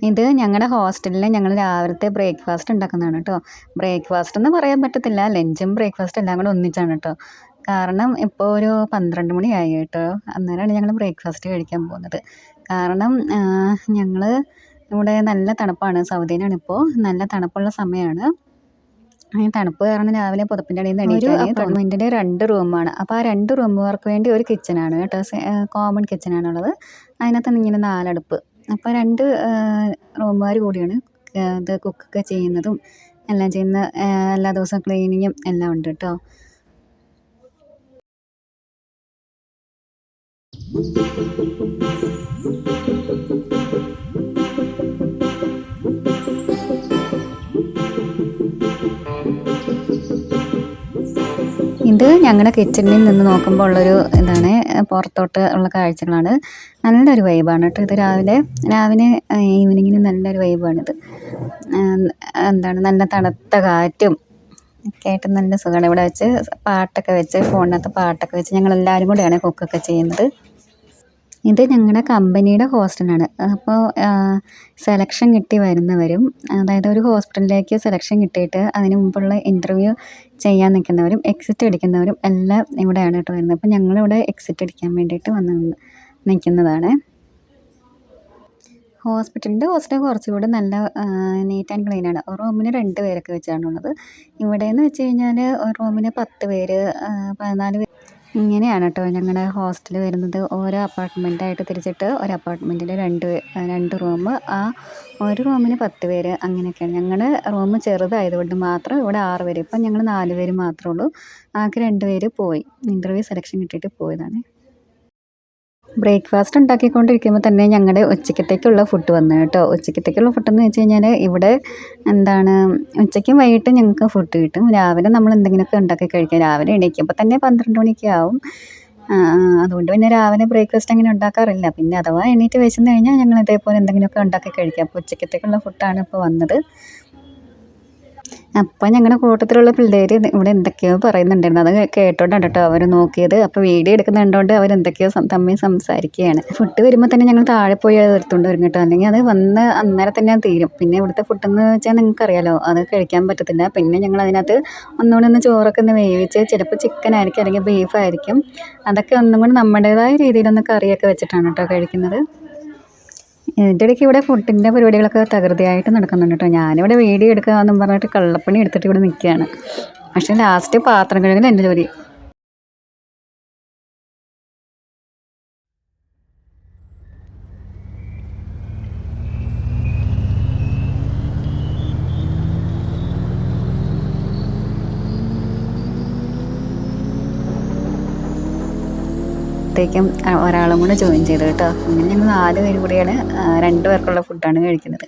ഇത് ഞങ്ങളുടെ ഹോസ്റ്റലിൽ ഞങ്ങൾ രാവിലത്തെ ബ്രേക്ക്ഫാസ്റ്റ് ഉണ്ടാക്കുന്നതാണ് കേട്ടോ. ബ്രേക്ക്ഫാസ്റ്റ് എന്ന് പറയാൻ പറ്റത്തില്ല, ലഞ്ചും ബ്രേക്ക്ഫാസ്റ്റ് എല്ലാം കൂടെ ഒന്നിച്ചാണ് കേട്ടോ. കാരണം ഇപ്പോൾ ഒരു 12 മണിയായി കേട്ടോ. അന്നേരമാണ് ഞങ്ങൾ ബ്രേക്ക്ഫാസ്റ്റ് കഴിക്കാൻ പോകുന്നത്. കാരണം ഞങ്ങൾ ഇവിടെ നല്ല തണുപ്പാണ്, സൗദിയിലാണിപ്പോൾ നല്ല തണുപ്പുള്ള സമയമാണ്. ഈ തണുപ്പ് കാരണം രാവിലെ പുതപ്പിൻ്റെ അടിയിൽ നിന്ന് എണീറ്റാൽ അപ്പാർട്ട്മെൻറ്റിൽ 2 റൂമാണ്. അപ്പോൾ ആ 2 റൂമുകാർക്ക് വേണ്ടി ഒരു കിച്ചനാണ് കേട്ടോ, കോമൺ കിച്ചനാണുള്ളത്. അതിനകത്ത് ഇങ്ങനെ 4 അടുപ്പ്. അപ്പോൾ 2 റൂമുകാർ കൂടിയാണ് ഇത് കുക്കൊക്കെ ചെയ്യുന്നതും എല്ലാം ചെയ്യുന്ന, എല്ലാ ദിവസവും ക്ലീനിങ്ങും എല്ലാം ഉണ്ട് കേട്ടോ. ഇത് ഞങ്ങളുടെ കിച്ചണിൽ നിന്ന് നോക്കുമ്പോൾ ഉള്ളൊരു ഇതാണ്, പുറത്തോട്ട് ഉള്ള കാഴ്ചകളാണ്. നല്ലൊരു വൈബാണ് കേട്ടോ ഇത്. രാവിലെ ഈവനിങ്ങിന് നല്ലൊരു വൈബാണിത്. എന്താണ്, നല്ല തണുത്ത കാറ്റും ഒക്കെ ആയിട്ട് നല്ല സുഖമാണ്. ഇവിടെ വെച്ച് പാട്ടൊക്കെ വെച്ച്, ഫോണിനകത്ത് പാട്ടൊക്കെ വെച്ച് ഞങ്ങളെല്ലാവരും കൂടെയാണ് കുക്കൊക്കെ ചെയ്യുന്നത്. ഇത് ഞങ്ങളുടെ കമ്പനിയുടെ ഹോസ്റ്റലാണ്. അപ്പോൾ സെലക്ഷൻ കിട്ടി വരുന്നവരും, അതായത് ഒരു ഹോസ്പിറ്റലിലേക്ക് സെലക്ഷൻ കിട്ടിയിട്ട് അതിന് മുമ്പുള്ള ഇൻ്റർവ്യൂ ചെയ്യാൻ നിൽക്കുന്നവരും എക്സിറ്റ് അടിക്കുന്നവരും എല്ലാം ഇവിടെയാണ് കേട്ടോ വരുന്നത്. അപ്പോൾ ഞങ്ങളിവിടെ എക്സിറ്റ് അടിക്കാൻ വേണ്ടിയിട്ട് നിൽക്കുന്നതാണ്. ഹോസ്റ്റൽ കുറച്ചുകൂടി നല്ല നീറ്റ് ആൻഡ് ക്ലീനാണ്. ഒരു റൂമിന് 2 പേരൊക്കെ വെച്ചാണുള്ളത്. ഇവിടെയെന്ന് വെച്ച് കഴിഞ്ഞാൽ ഒരു റൂമിന് 10 പേര്, 14 പേര് ഇങ്ങനെയാണ് കേട്ടോ ഞങ്ങളുടെ ഹോസ്റ്റൽ വരുന്നത്. ഓരോ അപ്പാർട്ട്മെൻറ്റായിട്ട് തിരിച്ചിട്ട് ഒരു അപ്പാർട്ട്മെൻറ്റിൽ 2 റൂം, ആ ഒരു റൂമിന് 10 പേര് അങ്ങനെയൊക്കെയാണ്. ഞങ്ങളുടെ റൂം ചെറുതായതുകൊണ്ട് മാത്രം ഇവിടെ 6 പേര്. ഇപ്പം ഞങ്ങൾ 4 പേര് മാത്രമേ ഉള്ളൂ. ആകെ 2 പേര് പോയി, ഇൻ്റർവ്യൂ സെലക്ഷൻ കിട്ടിയിട്ട് പോയതാണ്. ബ്രേക്ക്ഫാസ്റ്റ് ഉണ്ടാക്കിക്കൊണ്ടിരിക്കുമ്പോൾ തന്നെ ഞങ്ങളുടെ ഉച്ചക്കത്തേക്കുള്ള ഫുഡ് വന്നു കേട്ടോ. ഉച്ചക്കത്തേക്കുള്ള ഫുഡെന്ന് വെച്ച് കഴിഞ്ഞാൽ ഇവിടെ എന്താണ്, ഉച്ചയ്ക്കും വൈകിട്ടും ഞങ്ങൾക്ക് ഫുഡ് കിട്ടും. രാവിലെ നമ്മൾ എന്തെങ്കിലുമൊക്കെ ഉണ്ടാക്കി കഴിക്കാം. രാവിലെ എണീക്കുമ്പോൾ തന്നെ 12 മണിയൊക്കെ ആവും. അതുകൊണ്ട് പിന്നെ രാവിലെ ബ്രേക്ക്ഫാസ്റ്റ് അങ്ങനെ ഉണ്ടാക്കാറില്ല. പിന്നെ അഥവാ എണീറ്റ് വിശന്ന് കഴിഞ്ഞാൽ ഞങ്ങൾ ഇതേപോലെ എന്തെങ്കിലുമൊക്കെ ഉണ്ടാക്കി കഴിക്കാം. അപ്പോൾ ഉച്ചക്കത്തേക്കുള്ള ഫുഡാണ് ഇപ്പോൾ വന്നത്. അപ്പോൾ ഞങ്ങളുടെ കൂട്ടത്തിലുള്ള പിള്ളേർ ഇവിടെ എന്തൊക്കെയോ പറയുന്നുണ്ടായിരുന്നു. അത് കേട്ടോണ്ടാണ് കേട്ടോ അവർ നോക്കിയത്. അപ്പോൾ വീഡിയോ എടുക്കുന്നത് കണ്ടുകൊണ്ട് അവരെന്തൊക്കെയോ തമ്മിൽ സംസാരിക്കുകയാണ്. ഫുഡ് വരുമ്പോൾ തന്നെ ഞങ്ങൾ താഴെ പോയി അത് എടുത്തുകൊണ്ട് വരും കേട്ടോ. അല്ലെങ്കിൽ അത് വന്ന് അന്നേരം തന്നെ തീരും. പിന്നെ ഇവിടുത്തെ ഫുഡെന്ന് വെച്ചാൽ നിങ്ങൾക്കറിയാലോ, അത് കഴിക്കാൻ പറ്റത്തില്ല. പിന്നെ ഞങ്ങൾ അതിനകത്ത് ഒന്നുകൂടെ ചോറൊക്കെ വേവിച്ച്, ചിലപ്പോൾ ചിക്കൻ ആയിരിക്കും അല്ലെങ്കിൽ ബീഫായിരിക്കും. അതൊക്കെ ഒന്നും കൂടി നമ്മുടേതായ രീതിയിലൊന്ന് കറിയൊക്കെ വെച്ചിട്ടാണ് കേട്ടോ കഴിക്കുന്നത്. ഇതിൻ്റെ ഇടയ്ക്ക് ഇവിടെ ഫുഡിൻ്റെ പരിപാടികളൊക്കെ തകൃതിയായിട്ട് നടക്കുന്നുണ്ട് കേട്ടോ. ഞാനിവിടെ വീഡിയോ എടുക്കാമെന്നും പറഞ്ഞിട്ട് കള്ളപ്പണി എടുത്തിട്ട് ഇവിടെ നിൽക്കുകയാണ്. പക്ഷേ ലാസ്റ്റ് പാത്രം കഴുകൽ എൻ്റെ ജോലി. ത്തേക്കും ഒരാളും കൂടെ ജോയിൻ ചെയ്തു കേട്ടോ. അങ്ങനെ ഞങ്ങൾ 4 പേര് കൂടിയാണ് 2 പേർക്കുള്ള ഫുഡാണ് കഴിക്കുന്നത്.